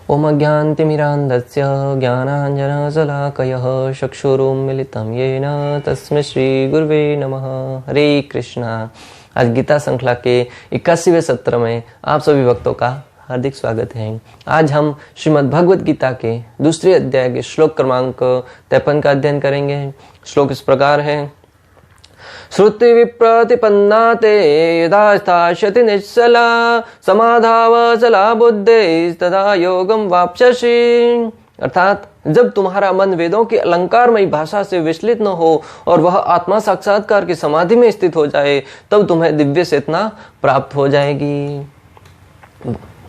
ओम अज्ञानतिमिरान्धस्य ज्ञानाञ्जनशलाकयः चक्षुरुन्मिलितं येन तस्मै श्रीगुरुवे नमः। हरे कृष्णा। आज गीता श्रृंखला के 81वें सत्र में आप सभी भक्तों का हार्दिक स्वागत है। आज हम श्रीमद् भगवद गीता के दूसरे अध्याय के श्लोक क्रमांक 53 का अध्ययन करेंगे। श्लोक इस प्रकार है। श्रुति विप्रतिपन्ना ते यदा स्थास्यति निश्चला समाधावचला बुद्धि तदा योगम वाप्स्यसि। अर्थात जब तुम्हारा मन वेदों की अलंकारमयी भाषा से विचलित न हो और वह आत्मा साक्षात्कार की समाधि में स्थित हो जाए, तब तुम्हें दिव्य चेतना प्राप्त हो जाएगी।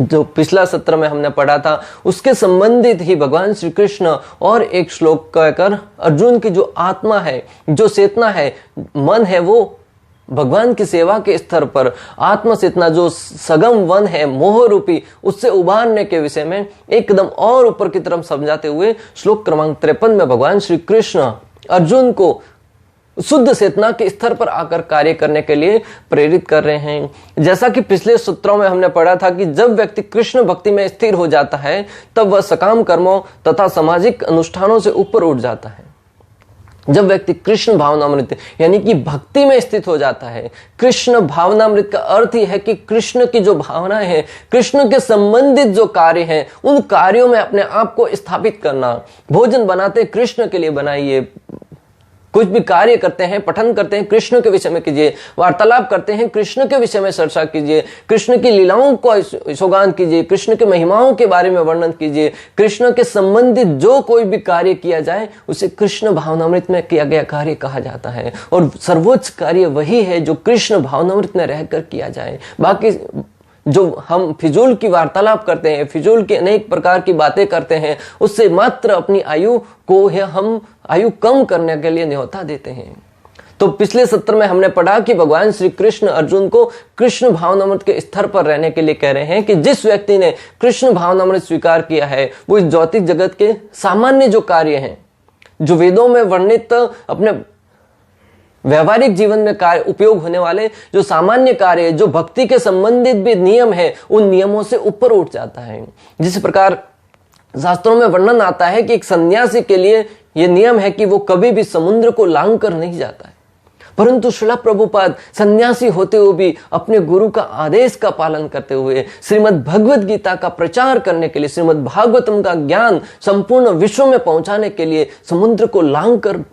जो पिछला सत्र में हमने पढ़ा था उसके संबंधित ही भगवान श्री कृष्ण और एक श्लोक कहकर अर्जुन की जो आत्मा है, जो चेतना है, मन है, वो भगवान की सेवा के स्तर पर आत्म चेतना जो सगम वन है मोह रूपी, उससे उबारने के विषय में एक कदम और ऊपर की तरफ समझाते हुए श्लोक क्रमांक 53 में भगवान श्री कृष्ण अर्जुन को शुद्ध चेतना के स्तर पर आकर कार्य करने के लिए प्रेरित कर रहे हैं। जैसा कि पिछले सूत्रों में हमने पढ़ा था कि जब व्यक्ति कृष्ण भक्ति में स्थिर हो जाता है तब वह सकाम कर्मों तथा सामाजिक अनुष्ठानों से ऊपर उठ जाता है। जब व्यक्ति कृष्ण भावनामृत यानी कि भक्ति में स्थित हो जाता है, कृष्ण भावनामृत का अर्थ ही है कि कृष्ण की जो भावनाएं हैं, कृष्ण के संबंधित जो कार्य हैं, उन कार्यों में अपने आप को स्थापित करना। भोजन बनाते कृष्ण के लिए बनाइए, कुछ भी कार्य करते हैं, पठन करते हैं, कृष्ण के विषय में कीजिए, वार्तालाप करते हैं, कृष्ण के विषय में चर्चा कीजिए, कृष्ण की लीलाओं को यशोगान कीजिए, कृष्ण के महिमाओं के बारे में वर्णन कीजिए। कृष्ण के संबंधित जो कोई भी कार्य किया जाए उसे कृष्ण भावनामृत में किया गया कार्य कहा जाता है। और सर्वोच्च कार्य वही है जो कृष्ण भावनामृत में रहकर किया जाए। बाकी जो हम फिजूल की वार्तालाप करते हैं, फिजूल की अनेक प्रकार की बातें करते हैं, उससे मात्र अपनी आयु को हम आयु कम करने के लिए न्योता देते हैं। तो पिछले सत्र में हमने पढ़ा कि भगवान श्री कृष्ण अर्जुन को कृष्ण भावनामृत के स्तर पर रहने के लिए कह रहे हैं कि जिस व्यक्ति ने कृष्ण भावनामृत स्वीकार किया है वो इस भौतिक जगत के सामान्य जो कार्य हैं, जो वेदों में वर्णित अपने व्यवहारिक जीवन में कार्य उपयोग होने वाले जो सामान्य कार्य, जो भक्ति के संबंधित भी नियम है, उन नियमों से ऊपर उठ जाता है। जिस प्रकार शास्त्रों में वर्णन आता है कि एक सन्यासी के लिए यह नियम है कि वो कभी भी समुद्र को लांग कर नहीं जाता है, परंतु श्रील प्रभुपाद सन्यासी होते हुए भी अपने गुरु का आदेश का पालन करते हुए श्रीमद् भगवद गीता का प्रचार करने के लिए, श्रीमद् भागवतम का ज्ञान संपूर्ण विश्व में पहुंचाने के लिए समुद्र को लांग कर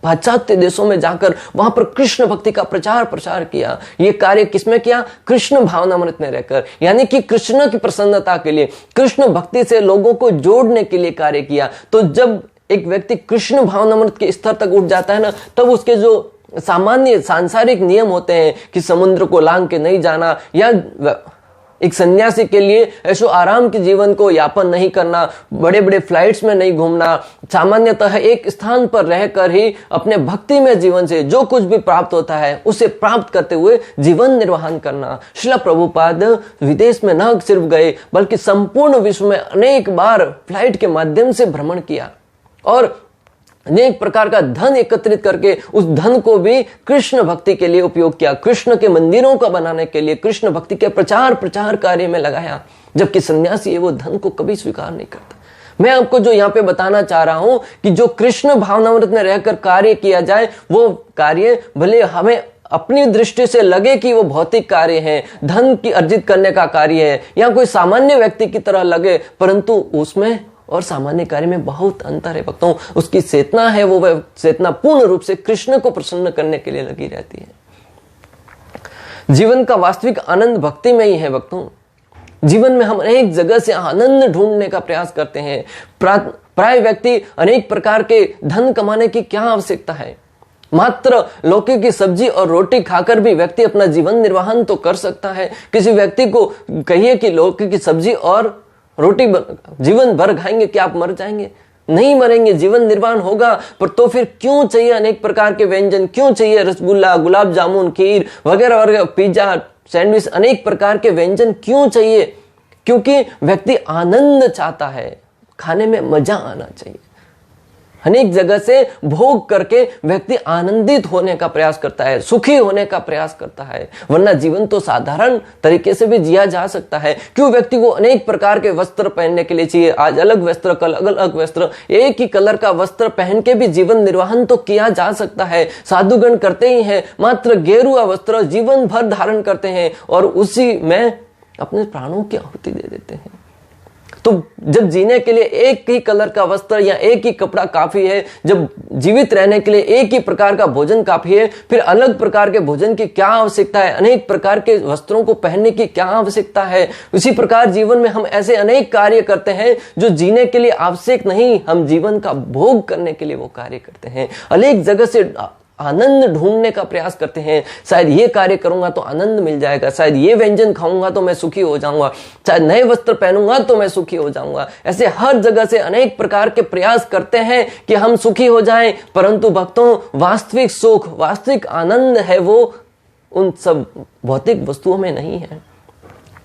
पाश्चात्य देशों में जाकर वहां पर कृष्ण भक्ति का प्रचार प्रसार किया। ये कार्य किसमें किया? कृष्ण भावनामृत में रहकर, यानी कि कृष्ण की प्रसन्नता के लिए, कृष्ण भक्ति से लोगों को जोड़ने के लिए कार्य किया। तो जब एक व्यक्ति कृष्ण भावनामृत के स्तर तक उठ जाता है ना, तब उसके जो सामान्य सांसारिक नियम होते हैं कि समुद्र को लांग के नहीं जाना, या एक सन्यासी के लिए ऐशो आराम के जीवन को यापन नहीं करना, बड़े बड़े फ्लाइट्स में नहीं घूमना, सामान्यतः एक स्थान पर रहकर ही अपने भक्ति में जीवन से जो कुछ भी प्राप्त होता है उसे प्राप्त करते हुए जीवन निर्वाहन करना। श्रील प्रभुपाद विदेश में न सिर्फ गए बल्कि संपूर्ण विश्व में अनेक बार फ्लाइट के माध्यम से भ्रमण किया और अनेक प्रकार का धन एकत्रित करके उस धन को भी कृष्ण भक्ति के लिए उपयोग किया, कृष्ण के मंदिरों का बनाने के लिए, कृष्ण भक्ति के प्रचार कार्य में लगाया। जबकि सन्यासी है वो धन को कभी स्वीकार नहीं करता। मैं आपको जो यहाँ पे बताना चाह रहा हूं कि जो कृष्ण भावनामृत में रहकर कार्य किया जाए, वो कार्य भले हमें अपनी दृष्टि से लगे कि वो भौतिक कार्य है, धन की अर्जित करने का कार्य है, या कोई सामान्य व्यक्ति की तरह लगे, परंतु उसमें और सामान्य कार्य में बहुत अंतर है भक्तों। उसकी चेतना है, वो चेतना पूर्ण रूप से कृष्ण को प्रसन्न करने के लिए लगी रहती है। जीवन का वास्तविक आनंद भक्ति में ही है भक्तों। जीवन में हम अनेक जगह से आनंद ढूंढने का प्रयास करते हैं। प्राय व्यक्ति अनेक प्रकार के धन कमाने की क्या आवश्यकता है? मात्र लौकी की सब्जी और रोटी खाकर भी व्यक्ति अपना जीवन निर्वाहन तो कर सकता है। किसी व्यक्ति को कहिए कि लौकी की सब्जी और रोटी जीवन भर खाएंगे, क्या आप मर जाएंगे? नहीं मरेंगे, जीवन निर्वाह होगा। पर तो फिर क्यों चाहिए अनेक प्रकार के व्यंजन? क्यों चाहिए रसगुल्ला, गुलाब जामुन, खीर वगैरह वगैरह, पिज्जा, सैंडविच, अनेक प्रकार के व्यंजन क्यों चाहिए? क्योंकि व्यक्ति आनंद चाहता है, खाने में मजा आना चाहिए। अनेक जगह से भोग करके व्यक्ति आनंदित होने का प्रयास करता है, सुखी होने का प्रयास करता है, वरना जीवन तो साधारण तरीके से भी जिया जा सकता है। क्यों व्यक्ति को अनेक प्रकार के वस्त्र पहनने के लिए चाहिए? आज अलग वस्त्र, कल अलग अलग वस्त्र, एक ही कलर का वस्त्र पहन के भी जीवन निर्वाहन तो किया जा सकता है। साधुगण करते ही हैं, मात्र गेरुआ वस्त्र जीवन भर धारण करते हैं और उसी में अपने प्राणों की आहुति दे देते हैं। तो जब जीने के लिए एक ही कलर का वस्त्र या एक ही कपड़ा काफी है, जब जीवित रहने के लिए एक ही प्रकार का भोजन काफी है, फिर अलग प्रकार के भोजन की क्या आवश्यकता है? अनेक प्रकार के वस्त्रों को पहनने की क्या आवश्यकता है? उसी प्रकार जीवन में हम ऐसे अनेक कार्य करते हैं जो जीने के लिए आवश्यक नहीं, हम जीवन का भोग करने के लिए वो कार्य करते हैं। अनेक जगह से आनंद ढूंढने का प्रयास करते हैं। शायद ये कार्य करूंगा तो आनंद मिल जाएगा, शायद ये व्यंजन खाऊंगा तो मैं सुखी हो जाऊंगा, शायद नए वस्त्र पहनूंगा तो मैं सुखी हो जाऊंगा। ऐसे हर जगह से अनेक प्रकार के प्रयास करते हैं कि हम सुखी हो जाएं, परंतु भक्तों, वास्तविक सुख, वास्तविक आनंद है वो उन सब भौतिक वस्तुओं में नहीं है।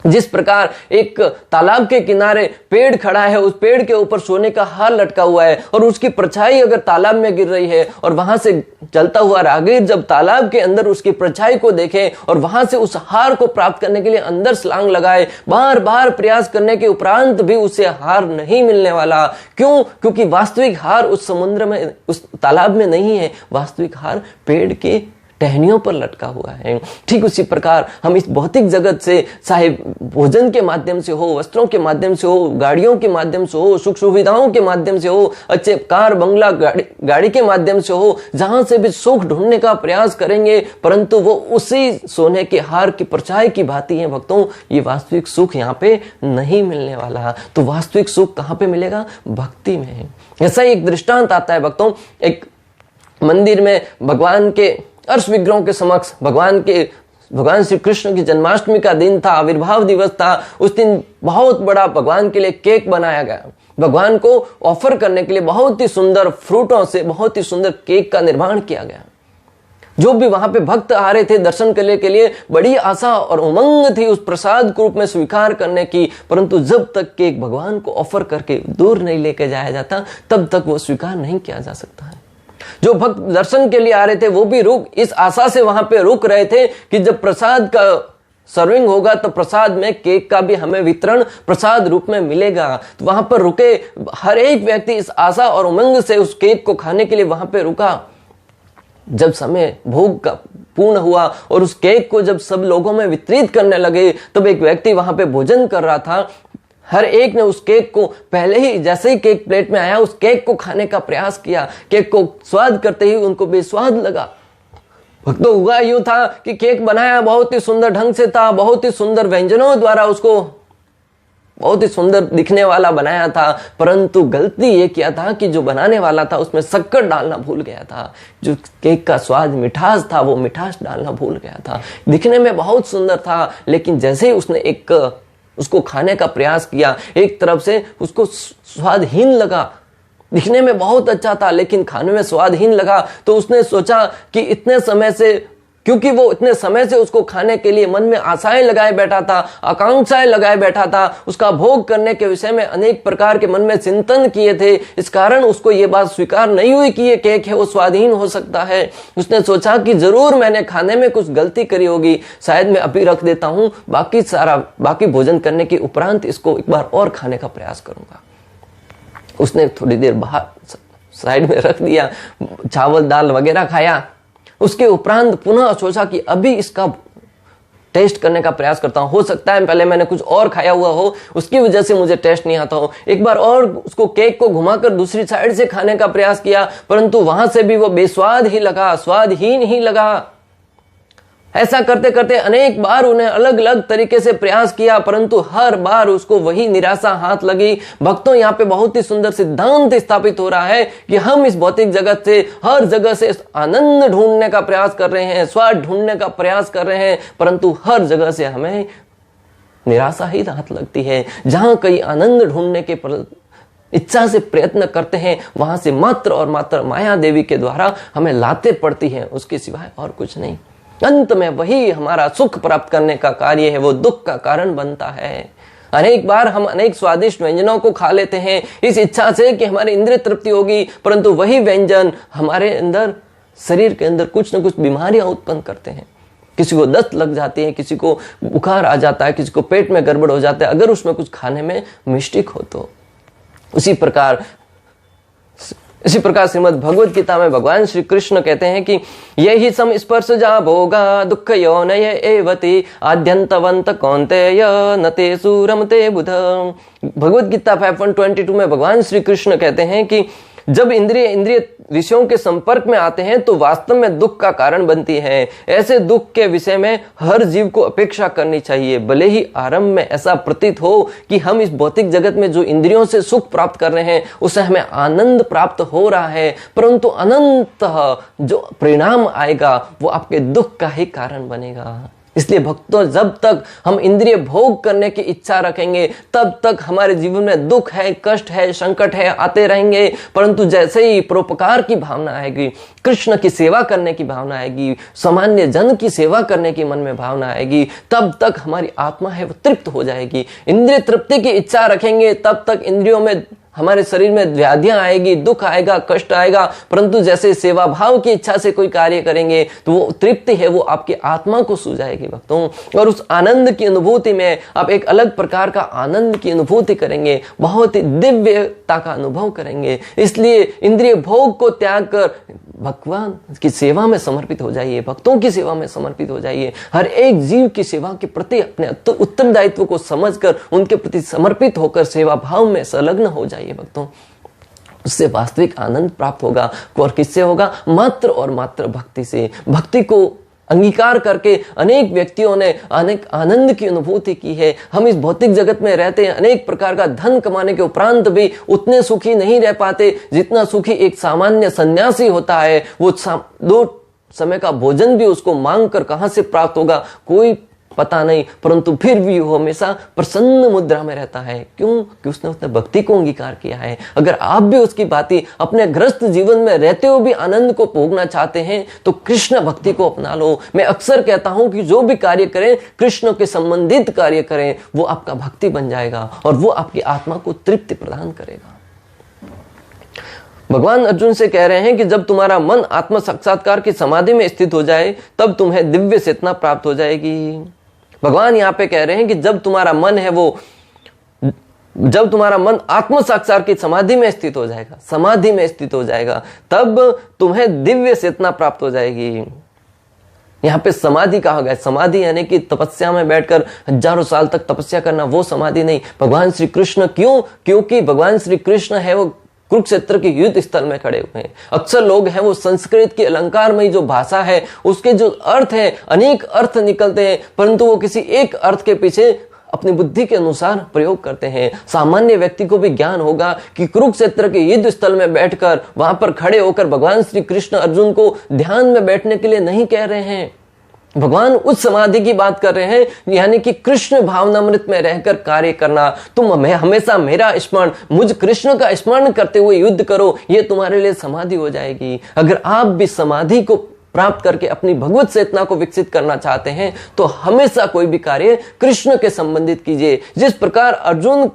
जिस प्रकार एक तालाब के किनारे पेड़ खड़ा है, उस पेड़ के ऊपर सोने का हार लटका हुआ है और उसकी परछाई अगर तालाब में गिर रही है और वहां से चलता हुआ राहगीर जब तालाब के अंदर उसकी परछाई को देखे और वहां से उस हार को प्राप्त करने के लिए अंदर छलांग लगाए, बार बार प्रयास करने के उपरांत भी उसे हार नहीं मिलने वाला। क्यों? क्योंकि वास्तविक हार उस समुद्र में, उस तालाब में नहीं है, वास्तविक हार पेड़ के टहनियों पर लटका हुआ है। ठीक उसी प्रकार हम इस भौतिक जगत से, चाहे भोजन के माध्यम से हो, वस्त्रों के माध्यम से हो, गाड़ियों के माध्यम से हो, सुख सुविधाओं के माध्यम से हो, अच्छे कार बंगला गाड़ी के माध्यम से हो, जहां से भी सुख ढूंढने का प्रयास करेंगे, परंतु वो उसी सोने के हार की परछाई की भांति है। भक्तों, ये वास्तविक सुख यहाँ पे नहीं मिलने वाला। तो वास्तविक सुख कहाँ पे मिलेगा? भक्ति में। ऐसा ही एक दृष्टांत आता है भक्तों। एक मंदिर में भगवान के अर्श विग्रहों के समक्ष भगवान श्री कृष्ण की जन्माष्टमी का दिन था, आविर्भाव दिवस था। उस दिन बहुत बड़ा भगवान के लिए केक बनाया गया। भगवान को ऑफर करने के लिए बहुत ही सुंदर फ्रूटों से बहुत ही सुंदर केक का निर्माण किया गया। जो भी वहां पे भक्त आ रहे थे दर्शन करने के लिए, बड़ी आशा और उमंग थी उस प्रसाद के रूप में स्वीकार करने की, परंतु जब तक केक भगवान को ऑफर करके दूर नहीं लेके जाया जाता, तब तक वो स्वीकार नहीं किया जा सकता है। जो भक्त दर्शन के लिए आ रहे थे वो भी इस आशा से वहां पे रुक रहे थे कि जब प्रसाद का सर्विंग होगा तो प्रसाद में केक का भी हमें वितरण प्रसाद रूप में मिलेगा। तो वहां पर रुके हर एक व्यक्ति इस आशा और उमंग से उस केक को खाने के लिए वहां पे रुका। जब समय भोग का पूर्ण हुआ और उस केक को जब सब लोगों में वितरित करने लगे, तब एक व्यक्ति वहां पे भोजन कर रहा था। हर एक ने उस केक को पहले ही, जैसे ही केक प्लेट में आया, उस केक को खाने का प्रयास किया। केक को स्वाद करते ही उनको बेस्वाद लगा। भक्तों, हुआ यूं था कि केक बनाया बहुत ही सुंदर ढंग से था, बहुत ही सुंदर व्यंजनों द्वारा उसको बहुत ही सुंदर दिखने वाला बनाया था, परंतु गलती ये किया था कि जो बनाने वाला था उसमें शक्कर डालना भूल गया था। जो केक का स्वाद मिठास था, वो मिठास डालना भूल गया था। दिखने में बहुत सुंदर था, लेकिन जैसे ही उसने उसको खाने का प्रयास किया, एक तरफ से उसको स्वादहीन लगा। दिखने में बहुत अच्छा था लेकिन खाने में स्वादहीन लगा। तो उसने सोचा कि इतने समय से, क्योंकि वो इतने समय से उसको खाने के लिए मन में आशाएं लगाए बैठा था, आकांक्षाएं लगाए बैठा था, उसका भोग करने के विषय में अनेक प्रकार के मन में चिंतन किए थे, इस कारण उसको ये बात स्वीकार नहीं हुई कि ये केक है वो स्वादहीन हो सकता है। उसने सोचा कि जरूर मैंने खाने में कुछ गलती करी होगी, शायद मैं अभी रख देता हूं, बाकी भोजन करने के उपरांत इसको एक बार और खाने का प्रयास करूंगा। उसने थोड़ी देर बाहर साइड में रख दिया, चावल दाल वगैरह खाया। उसके उपरांत पुनः सोचा कि अभी इसका टेस्ट करने का प्रयास करता हूं। हो सकता है पहले मैंने कुछ और खाया हुआ हो, उसकी वजह से मुझे टेस्ट नहीं आता हो। एक बार और उसको केक को घुमाकर दूसरी साइड से खाने का प्रयास किया, परंतु वहां से भी वो बेस्वाद ही लगा, स्वादहीन ही लगा। ऐसा करते करते अनेक बार उन्हें अलग अलग तरीके से प्रयास किया, परंतु हर बार उसको वही निराशा हाथ लगी। भक्तों, यहाँ पे बहुत ही सुंदर सिद्धांत स्थापित हो रहा है कि हम इस भौतिक जगत से हर जगह से आनंद ढूंढने का प्रयास कर रहे हैं, स्वाद ढूंढने का प्रयास कर रहे हैं, परंतु हर जगह से हमें निराशा ही हाथ लगती है। जहां कहीं आनंद ढूंढने के इच्छा से प्रयत्न करते हैं, वहां से मात्र और मात्र माया देवी के द्वारा हमें लाते पड़ती हैं, उसके सिवाय और कुछ नहीं। अंत में वही हमारा सुख प्राप्त करने का कार्य है, वो दुख का कारण बनता है। अनेक बार हम अनेक स्वादिष्ट व्यंजनों को खा लेते हैं इस इच्छा से कि हमारी इंद्रिय तृप्ति होगी, परंतु वही व्यंजन हमारे अंदर, शरीर के अंदर कुछ न कुछ बीमारियां उत्पन्न करते हैं। किसी को दस्त लग जाती है, किसी को बुखार आ जाता है, किसी को पेट में गड़बड़ हो जाता है अगर उसमें कुछ खाने में मिस्टेक हो तो। इसी प्रकार श्रीमद् भगवद गीता में भगवान श्री कृष्ण कहते हैं कि यही सम स्पर्श जा भोगा दुख योनय एवति आद्यंतवंत कौन्तेय न तेषु रमते बुध। भगवद गीता 5.22 में भगवान श्री कृष्ण कहते हैं कि जब इंद्रिय विषयों के संपर्क में आते हैं तो वास्तव में दुख का कारण बनती है। ऐसे दुख के विषय में हर जीव को अपेक्षा करनी चाहिए। भले ही आरंभ में ऐसा प्रतीत हो कि हम इस भौतिक जगत में जो इंद्रियों से सुख प्राप्त कर रहे हैं उससे हमें आनंद प्राप्त हो रहा है, परंतु अनंततः जो परिणाम आएगा वो आपके दुख का ही कारण बनेगा। इसलिए भक्तों, जब तक हम इंद्रिय भोग करने की इच्छा रखेंगे तब तक हमारे जीवन में दुख है, कष्ट है, संकट है आते रहेंगे, परंतु जैसे ही परोपकार की भावना आएगी, कृष्ण की सेवा करने की भावना आएगी, सामान्य जन की सेवा करने की मन में भावना आएगी, तब तक हमारी आत्मा है वो तृप्त हो जाएगी। इंद्रिय तृप्ति की इच्छा रखेंगे तब तक इंद्रियों में, हमारे शरीर में व्याधियां आएगी, दुख आएगा, कष्ट आएगा, परंतु जैसे सेवा भाव की इच्छा से कोई कार्य करेंगे तो वो तृप्ति है वो आपकी आत्मा को सू जाएगी भक्तों। और उस आनंद की अनुभूति में आप एक अलग प्रकार का आनंद की अनुभूति करेंगे, बहुत ही दिव्यता का अनुभव करेंगे। इसलिए इंद्रिय भोग को त्याग कर भगवान की सेवा में समर्पित हो जाइए, भक्तों की सेवा में समर्पित हो जाइए। हर एक जीव की सेवा के प्रति अपने उत्तरदायित्व को समझकर उनके प्रति समर्पित होकर सेवा भाव में संलग्न हो जाइए भक्तों। उससे वास्तविक आनंद प्राप्त होगा। और किससे होगा? मात्र और मात्र भक्ति से। भक्ति को अंगीकार करके अनेक व्यक्तियों ने अनेक आनंद की अनुभूति की है। हम इस भौतिक जगत में रहते हैं, अनेक प्रकार का धन कमाने के उपरांत भी उतने सुखी नहीं रह पाते जितना सुखी एक सामान्य सन्यासी होता है। वो 2 समय का भोजन भी उसको मांग कर कहां से प्राप्त होगा कोई पता नहीं, परंतु फिर भी वो हमेशा प्रसन्न मुद्रा में रहता है। क्यों? कि उसने भक्ति को अंगीकार किया है। अगर आप भी उसकी भांति अपने ग्रस्त जीवन में रहते हुए भी आनंद को भोगना चाहते हैं तो कृष्ण भक्ति को अपना लो। मैं अक्सर कहता हूं कि जो भी कार्य करें कृष्ण के संबंधित कार्य करें, वो आपका भक्ति बन जाएगा और वो आपकी आत्मा को तृप्ति प्रदान करेगा। भगवान अर्जुन से कह रहे हैं कि जब तुम्हारा मन आत्म साक्षात्कार की समाधि में स्थित हो जाए तब तुम्हें दिव्य चेतना प्राप्त हो जाएगी। भगवान यहाँ पे कह रहे हैं कि जब तुम्हारा मन आत्म साक्षात्कार की समाधि में स्थित हो जाएगा, तब तुम्हें दिव्य चेतना प्राप्त हो जाएगी। यहाँ पे समाधि कहा गया, समाधि यानी कि तपस्या में बैठकर हजारों साल तक तपस्या करना, वो समाधि नहीं। भगवान श्री कृष्ण क्यों? क्योंकि भगवान श्री कृष्ण है वो कुरुक्षेत्र के युद्ध स्थल में खड़े हुए हैं। अक्सर लोग हैं वो संस्कृत की अलंकारमयी जो भाषा है उसके जो अर्थ है, अनेक अर्थ निकलते हैं, परंतु वो किसी एक अर्थ के पीछे अपनी बुद्धि के अनुसार प्रयोग करते हैं। सामान्य व्यक्ति को भी ज्ञान होगा कि कुरुक्षेत्र के युद्ध स्थल में बैठकर वहां पर खड़े होकर भगवान श्री कृष्ण अर्जुन को ध्यान में बैठने के लिए नहीं कह रहे हैं। भगवान उस समाधि की बात कर रहे हैं, यानी कि कृष्ण भावनामृत में रहकर कार्य करना। तुम हमेशा मेरा स्मरण, मुझ कृष्ण का स्मरण करते हुए युद्ध करो, ये तुम्हारे लिए समाधि हो जाएगी। अगर आप भी समाधि को प्राप्त करके अपनी भगवत चेतना को विकसित करना चाहते हैं तो हमेशा कोई भी कार्य कृष्ण के संबंधित कीजिए। जिस प्रकार अर्जुन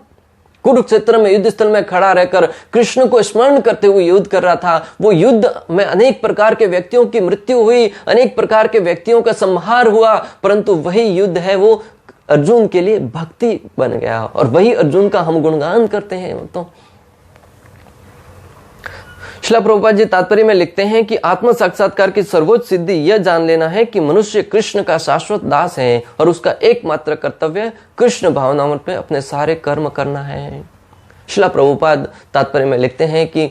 कुरुक्षेत्र में युद्ध स्थल में खड़ा रहकर कृष्ण को स्मरण करते हुए युद्ध कर रहा था, वो युद्ध में अनेक प्रकार के व्यक्तियों की मृत्यु हुई, अनेक प्रकार के व्यक्तियों का संहार हुआ, परंतु वही युद्ध है वो अर्जुन के लिए भक्ति बन गया और वही अर्जुन का हम गुणगान करते हैं। तो श्रील प्रभुपाद जी तात्पर्य में लिखते हैं कि आत्म साक्षात्कार की सर्वोच्च सिद्धि यह जान लेना है कि मनुष्य कृष्ण का शाश्वत दास है और उसका एकमात्र कर्तव्य कृष्ण भावनामृत में अपने सारे कर्म करना है। श्रील प्रभुपाद तात्पर्य में लिखते हैं कि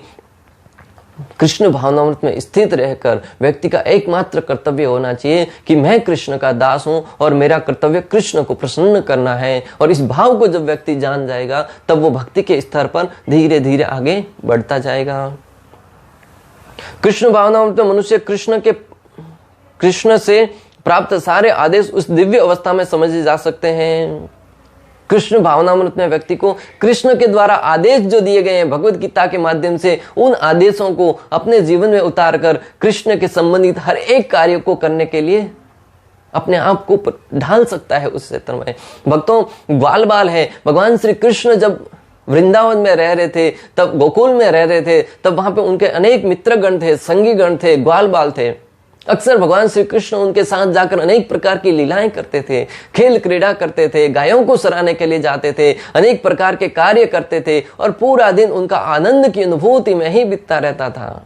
कृष्ण भावनामृत में स्थित रहकर व्यक्ति का एकमात्र कर्तव्य होना चाहिए कि मैं कृष्ण का दास हूं और मेरा कर्तव्य कृष्ण को प्रसन्न करना है। और इस भाव को जब व्यक्ति जान जाएगा तब वो भक्ति के स्तर पर धीरे धीरे आगे बढ़ता जाएगा। कृष्ण भावनामृत में मनुष्य कृष्ण से प्राप्त सारे आदेश उस दिव्य अवस्था में समझे जा सकते हैं। कृष्ण भावनामृत में व्यक्ति को कृष्ण के द्वारा आदेश जो दिए गए हैं भगवत गीता के माध्यम से, उन आदेशों को अपने जीवन में उतारकर कृष्ण के संबंधित हर एक कार्य को करने के लिए अपने आप को ढाल सकता है उस क्षेत्र में। भक्तों, ग्वाल बाल है। भगवान श्री कृष्ण जब वृंदावन में रह रहे थे, तब गोकुल में रह रहे थे, तब वहां पे उनके अनेक मित्रगण थे, संगी गण थे, ग्वाल बाल थे। अक्सर भगवान श्री कृष्ण उनके साथ जाकर अनेक प्रकार की लीलाएं करते थे, खेल क्रीड़ा करते थे, गायों को सराहने के लिए जाते थे, अनेक प्रकार के कार्य करते थे और पूरा दिन उनका आनंद की अनुभूति में ही बीतता रहता था।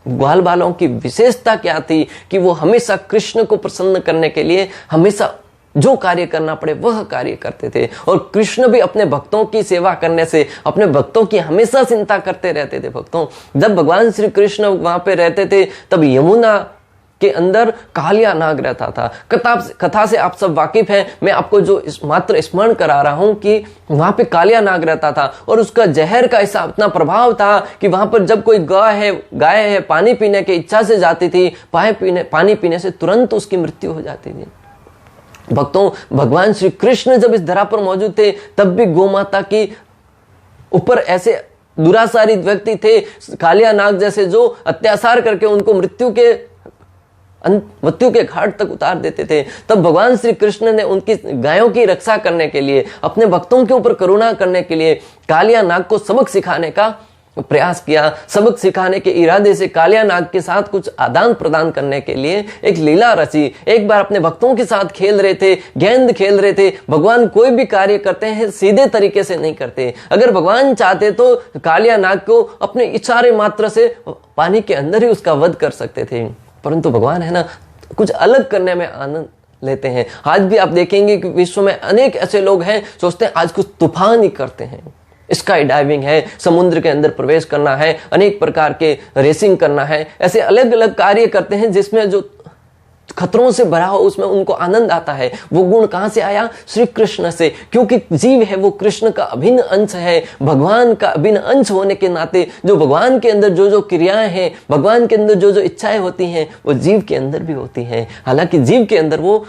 ग्वाल बालों की विशेषता क्या थी कि वो हमेशा कृष्ण को प्रसन्न करने के लिए हमेशा जो कार्य करना पड़े वह कार्य करते थे। और कृष्ण भी अपने भक्तों की सेवा करने से, अपने भक्तों की हमेशा चिंता करते रहते थे। भक्तों, जब भगवान श्री कृष्ण वहां पे रहते थे तब यमुना के अंदर कालिया नाग रहता था। कथा से आप सब वाकिफ हैं, मैं आपको जो मात्र स्मरण करा रहा हूं कि वहां पे कालिया नाग रहता था और उसका जहर का ऐसा इतना प्रभाव था कि वहां पर जब कोई गाय है पानी पीने की इच्छा से जाती थी, पानी पीने से तुरंत उसकी मृत्यु हो जाती थी। भक्तों, भगवान श्री कृष्ण जब इस धरा पर मौजूद थे तब भी गौ माता की ऊपर ऐसे दुराचारी व्यक्ति थे, कालिया नाग जैसे, जो अत्याचार करके उनको मृत्यु के घाट तक उतार देते थे। तब भगवान श्री कृष्ण ने उनकी गायों की रक्षा करने के लिए, अपने भक्तों के ऊपर करुणा करने के लिए कालिया नाग को सबक सिखाने का प्रयास किया। सबक सिखाने के इरादे से कालिया नाग के साथ कुछ आदान प्रदान करने के लिए एक लीला रची। एक बार अपने भक्तों के साथ खेल रहे थे, गेंद खेल रहे थे। भगवान कोई भी कार्य करते हैं सीधे तरीके से नहीं करते। अगर भगवान चाहते तो कालिया नाग को अपने इशारे मात्र से पानी के अंदर ही उसका वध कर सकते थे, परंतु भगवान है ना, कुछ अलग करने में आनंद लेते हैं। आज भी आप देखेंगे कि विश्व में अनेक ऐसे लोग हैं, सोचते हैं आज कुछ तूफान ही करते हैं। स्काई डाइविंग है, समुद्र के अंदर प्रवेश करना है, अनेक प्रकार के रेसिंग करना है, ऐसे अलग अलग कार्य करते हैं जिसमें जो खतरों से भरा हो उसमें उनको आनंद आता है। वो गुण कहां से आया? श्री कृष्ण से, क्योंकि जीव है वो कृष्ण का अभिन्न अंश है। भगवान का अभिन्न अंश होने के नाते जो भगवान के अंदर जो जो क्रियाएं हैं, भगवान के अंदर जो जो इच्छाएं होती हैं, वो जीव के अंदर भी होती हैं। हालांकि जीव के अंदर वो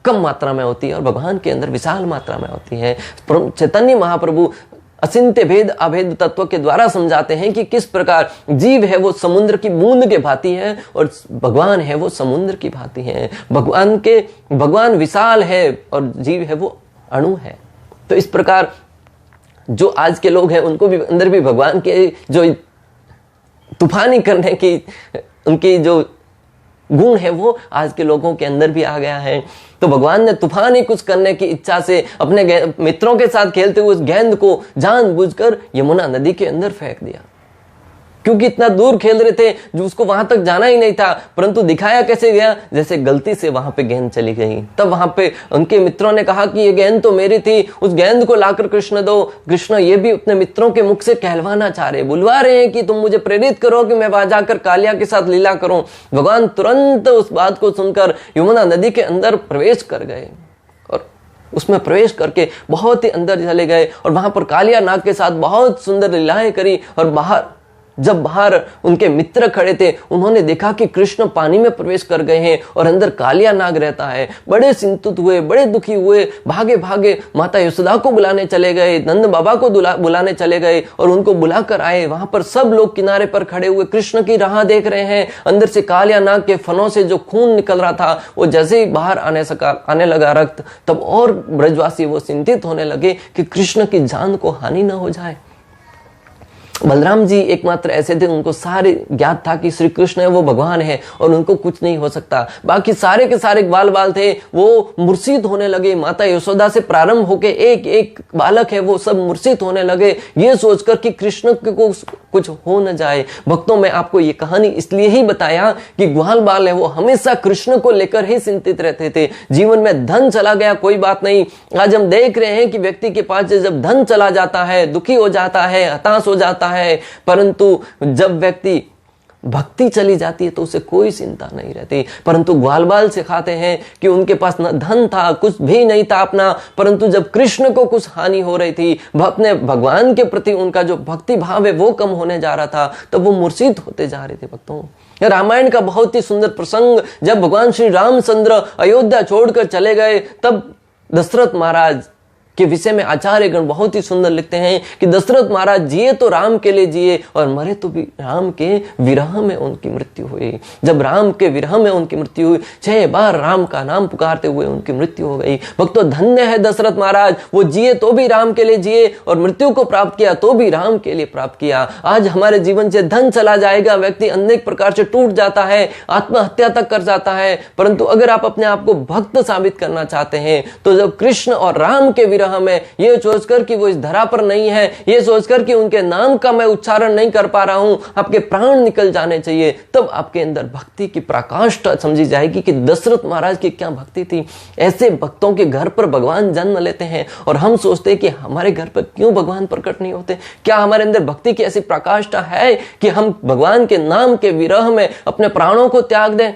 कम मात्रा में होती है और भगवान के अंदर विशाल मात्रा में होती है। चैतन्य महाप्रभु अचिंत्य भेद अभेद तत्व के द्वारा समझाते हैं कि किस प्रकार जीव है वो समुद्र की बूंद के भांति है और भगवान है वो समुद्र की भांति है। भगवान विशाल है और जीव है वो अणु है। तो इस प्रकार जो आज के लोग हैं उनको भी अंदर भी भगवान के जो तूफानी करने की उनकी जो गुण है वो आज के लोगों के अंदर भी आ गया है। तो भगवान ने तूफान ही कुछ करने की इच्छा से अपने मित्रों के साथ खेलते हुए उस गेंद को जानबूझकर यमुना नदी के अंदर फेंक दिया, क्योंकि इतना दूर खेल रहे थे जो उसको वहां तक जाना ही नहीं था, परंतु दिखाया कैसे गया, जैसे गलती से वहां पे गेंद चली गई। तब वहां पे उनके मित्रों ने कहा कि ये गेंद तो मेरी थी, उस गेंद को लाकर कृष्ण दो। कृष्ण ये भी अपने मित्रों के मुख से कहलवाना चाह रहे, बुलवा रहे हैं कि तुम मुझे प्रेरित करो कि मैं वहां जाकर कालिया के साथ लीला करूं। भगवान तुरंत उस बात को सुनकर यमुना नदी के अंदर प्रवेश कर गए और उसमें प्रवेश करके बहुत ही अंदर चले गए और वहां पर कालिया नाग के साथ बहुत सुंदर लीलाएं करी। और जब बाहर उनके मित्र खड़े थे उन्होंने देखा कि कृष्ण पानी में प्रवेश कर गए हैं और अंदर कालिया नाग रहता है। बड़े चिंतित हुए, बड़े दुखी हुए, भागे भागे माता यशोदा को बुलाने चले गए, नंद बाबा को बुलाने चले गए और उनको बुलाकर आए। वहां पर सब लोग किनारे पर खड़े हुए कृष्ण की राह देख रहे हैं। अंदर से कालिया नाग के फनों से जो खून निकल रहा था वो जैसे ही बाहर आने लगा रक्त, तब और ब्रजवासी वो चिंतित होने लगे कि कृष्ण की जान को हानि न हो जाए। बलराम जी एकमात्र ऐसे थे, उनको सारे ज्ञात था कि श्री कृष्ण है वो भगवान है और उनको कुछ नहीं हो सकता। बाकी सारे के सारे ग्वाल बाल थे वो मूर्छित होने लगे। माता यशोदा से प्रारंभ होके एक एक बालक है वो सब मूर्छित होने लगे, ये सोचकर कि कृष्ण को कुछ हो न जाए। भक्तों, मैं आपको ये कहानी इसलिए ही बताया कि ग्वाल बाल है वो हमेशा कृष्ण को लेकर ही चिंतित रहते थे। जीवन में धन चला गया कोई बात नहीं। आज हम देख रहे हैं कि व्यक्ति के पास जब धन चला जाता है, दुखी हो जाता है, हताश हो जाता है, परंतु जब व्यक्ति भक्ति चली जाती है तो उसे कोई चिंता नहीं रहती। परंतु ग्वाल बाल सिखाते हैं कि उनके पास न धन था, कुछ भी नहीं था अपना, परंतु जब कृष्ण को कुछ हानि हो रही थी, अपने भगवान के प्रति उनका जो भक्ति भाव है वो कम होने जा रहा था, तब वो मूर्छित होते जा रहे थे। भक्तों, रामायण का बहुत ही सुंदर प्रसंग, जब भगवान श्री रामचंद्र अयोध्या छोड़कर चले गए तब दशरथ महाराज के विषय में आचार्यगण बहुत ही सुंदर लिखते हैं कि दशरथ महाराज जिए तो राम के लिए जिए और मरे तो भी राम के विरह में उनकी मृत्यु हुई। जब राम के विरह में उनकी मृत्यु हुई, 6 बार राम का नाम पुकारते हुए उनकी मृत्यु हो गई। भक्तों, धन्य है दशरथ महाराज, वो जिए तो भी राम के लिए जिए और मृत्यु को प्राप्त किया तो भी राम के लिए प्राप्त किया। आज हमारे जीवन से धन चला जाएगा, व्यक्ति अनेक प्रकार से टूट जाता है, आत्महत्या तक कर जाता है, परंतु अगर आप अपने आप को भक्त साबित करना चाहते हैं तो जब कृष्ण और राम के विरह में ये सोचकर कि वो इस धरा पर नहीं है, ये सोचकर कि उनके नाम का मैं उच्चारण नहीं कर पा रहा हूं, आपके प्राण निकल जाने चाहिए, तब आपके अंदर भक्ति की प्रकाष्ठा समझी जाएगी कि दशरथ महाराज की क्या भक्ति थी। ऐसे भक्तों के घर पर भगवान जन्म लेते हैं और हम सोचते हैं कि हमारे घर पर क्यों भगवान प्रकट नहीं होते। क्या हमारे अंदर भक्ति की ऐसी प्रकाष्ठा है कि हम भगवान के नाम के विरह में अपने प्राणों को त्याग दें?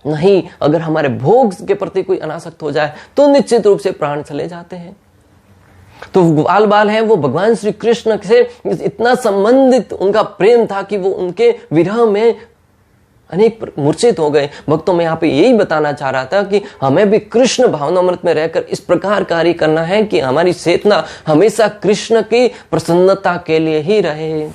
नहीं, अगर हमारे भोग के प्रति कोई अनासक्त हो जाए तो निश्चित रूप से प्राण चले जाते हैं। तो बाल बाल है, वो भगवान श्री कृष्ण से इतना संबंधित उनका प्रेम था कि वो उनके विरह में अनेक मूर्छित हो गए। भक्तों, में यहाँ पे यही बताना चाह रहा था कि हमें भी कृष्ण भावनामृत में रहकर इस प्रकार कार्य करना है कि हमारी चेतना हमेशा कृष्ण की प्रसन्नता के लिए ही रहे।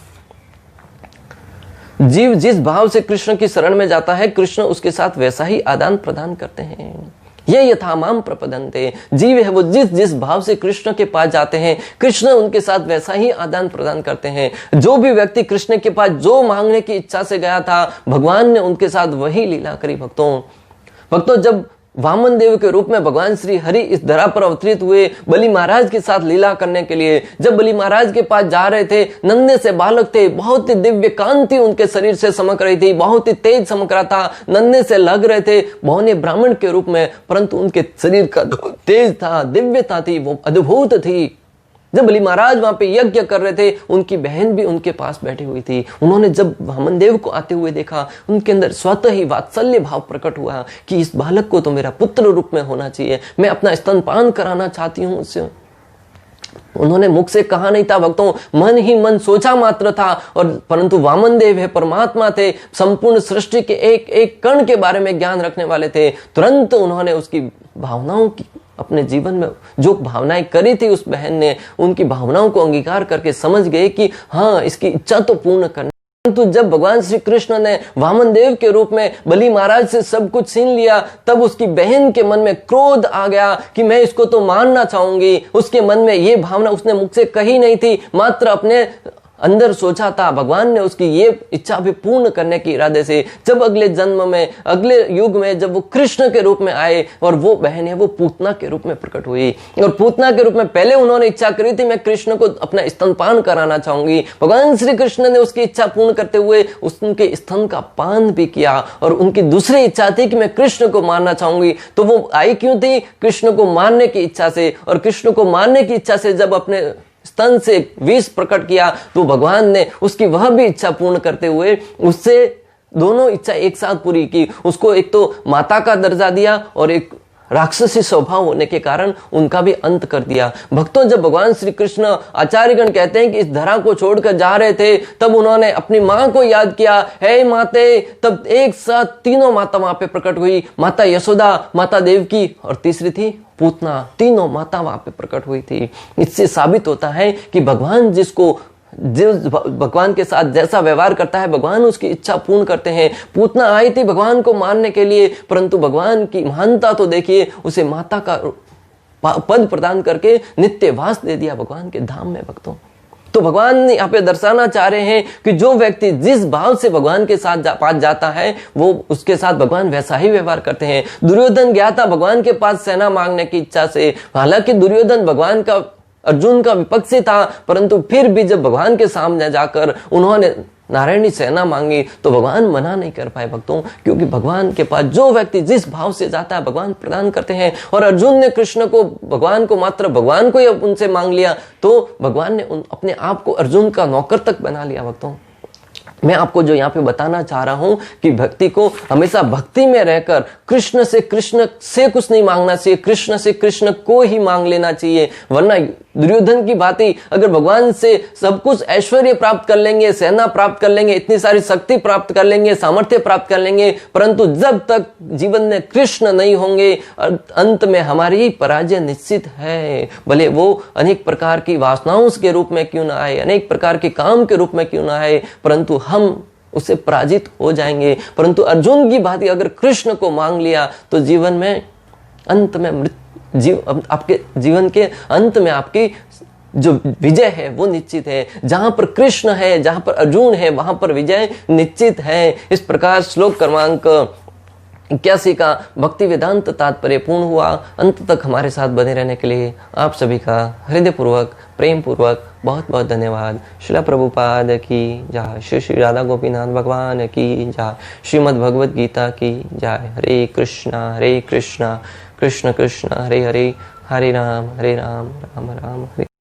जीव जिस भाव से कृष्ण की शरण में जाता है, कृष्ण उसके साथ वैसा ही आदान प्रदान करते हैं। ये यथा माम प्रपदन्ते, जीव है वो जिस भाव से कृष्ण के पास जाते हैं, कृष्ण उनके साथ वैसा ही आदान प्रदान करते हैं। जो भी व्यक्ति कृष्ण के पास जो मांगने की इच्छा से गया था, भगवान ने उनके साथ वही लीला करी। भक्तों, जब वामन देव के रूप में भगवान श्री हरि इस धरा पर अवतरित हुए बलि महाराज के साथ लीला करने के लिए, जब बलि महाराज के पास जा रहे थे, नन्हे से बालक थे, बहुत ही दिव्य कांति उनके शरीर से चमक रही थी, बहुत ही तेज चमक रहा था, नन्हे से लग रहे थे बहुने ब्राह्मण के रूप में, परंतु उनके शरीर का तेज था, दिव्यता थी, वो अद्भुत थी। जब बलि महाराज वहां पे यज्ञ कर रहे थे, उनकी बहन भी उनके पास बैठी हुई थी। उन्होंने जब वामन देव को आते हुए देखा, उनके अंदर स्वतः ही वात्सल्य भाव प्रकट हुआ कि इस बालक को तो मेरा पुत्र रूप में होना चाहिए, मैं अपना स्तनपान कराना चाहती हूं उससे। उन्होंने मुख से कहा नहीं था भक्तों, मन ही मन सोचा मात्र था, और परंतु वामन देव है, परमात्मा थे, संपूर्ण सृष्टि के एक एक कण के बारे में ज्ञान रखने वाले थे। तुरंत उन्होंने उसकी भावनाओं की, अपने जीवन में जो भावनाएं करी थी उस बहन ने, उनकी भावनाओं को अंगीकार करके समझ गए कि हाँ, इसकी इच्छा तो पूर्ण करनी। परंतु जब भगवान श्री कृष्ण ने वामन देव के रूप में बलि महाराज से सब कुछ छीन लिया, तब उसकी बहन के मन में क्रोध आ गया कि मैं इसको तो मारना चाहूंगी। उसके मन में ये भावना उसने मुख से कही नहीं थी, मात्र अपने अंदर सोचा था। भगवान ने उसकी ये इच्छा भी पूर्ण करने के इरादे से जब अगले जन्म में, अगले युग में जब वो कृष्ण के रूप में आए और वो बहन है वो पूतना के रूप में प्रकट हुई, और पूतना के रूप में पहले उन्होंने इच्छा करी थी मैं कृष्ण को अपना स्तनपान कराना चाहूंगी। भगवान श्री कृष्ण ने उसकी इच्छा पूर्ण करते हुए उनके स्तन का पान भी किया, और उनकी दूसरी इच्छा थी कि मैं कृष्ण को मारना चाहूंगी। तो वो आई क्यों थी? कृष्ण को मारने की इच्छा से। और कृष्ण को मारने की इच्छा से जब अपने स्तन से विष प्रकट किया, तो भगवान ने उसकी वह भी इच्छा पूर्ण करते हुए उससे दोनों इच्छा एक साथ पूरी की। उसको एक तो माता का दर्जा दिया और एक राक्षसी स्वभाव होने के कारण उनका भी अंत कर दिया। भक्तों, जब भगवान श्री कृष्ण, आचार्यगण कहते हैं कि इस धरा को छोड़कर जा रहे थे, तब उन्होंने अपनी मां को याद किया, हे माते। तब एक साथ तीनों माता वहां पे प्रकट हुई, माता यशोदा, माता देवकी और तीसरी थी पूतना। तीनों माता वहां पे प्रकट हुई थी। इससे साबित होता है कि भगवान जिस भगवान के साथ जैसा व्यवहार करता है, भगवान उसकी इच्छा पूर्ण करते हैं। पूतना आई थी भगवान को मारने के लिए, परंतु भगवान की महानता तो देखिए, उसे माता का पद प्रदान करके नित्य वास दे दिया भगवान के धाम में। भक्तों, तो भगवान यहाँ पे दर्शाना चाह रहे हैं कि जो व्यक्ति जिस भाव से भगवान के साथ पास जाता है, वो उसके साथ भगवान वैसा ही व्यवहार करते हैं। दुर्योधन गया था भगवान के पास सेना मांगने की इच्छा से, हालांकि दुर्योधन भगवान का, अर्जुन का विपक्षी था, परंतु फिर भी जब भगवान के सामने जाकर उन्होंने नारायणी सेना मांगी तो भगवान मना नहीं कर पाए। भक्तों, क्योंकि भगवान के पास जो व्यक्ति जिस भाव से जाता है भगवान प्रदान करते हैं। और अर्जुन ने कृष्ण को, भगवान को, मात्र भगवान को ही उनसे मांग लिया, तो भगवान ने अपने आप को अर्जुन का नौकर तक बना लिया। भक्तों, मैं आपको जो यहाँ पे बताना चाह रहा हूं कि भक्ति को हमेशा भक्ति में रहकर कृष्ण से कुछ नहीं मांगना चाहिए, कृष्ण से कृष्ण को ही मांग लेना चाहिए। वरना दुर्योधन की भांति अगर भगवान से सब कुछ ऐश्वर्य प्राप्त कर लेंगे, सेना प्राप्त कर लेंगे, इतनी सारी शक्ति प्राप्त कर लेंगे, सामर्थ्य प्राप्त कर लेंगे, परंतु जब तक जीवन में कृष्ण नहीं होंगे अंत में हमारी पराजय निश्चित है। भले वो अनेक प्रकार की वासनाओं के रूप में क्यों ना आए, अनेक प्रकार के काम के रूप में क्यों ना आए, परंतु हम उससे पराजित हो जाएंगे। परंतु अर्जुन की भांति अगर कृष्ण को मांग लिया तो जीवन में अंत में आपके जीवन के अंत में आपकी जो विजय है वो निश्चित है। जहां पर कृष्ण है, जहां पर अर्जुन है, वहां पर विजय निश्चित है। इस प्रकार श्लोक क्रमांक 81 का भक्ति वेदांत तात्पर्य पूर्ण हुआ। अंत तक हमारे साथ बने रहने के लिए आप सभी का हृदय पूर्वक प्रेम पूर्वक बहुत बहुत धन्यवाद। श्रील प्रभुपाद की जय, श्री श्री राधा गोपीनाथ भगवान की जय, श्रीमद् भगवद गीता की जय। हरे कृष्णा कृष्ण कृष्ण हरे हरे, हरे राम राम राम हरे।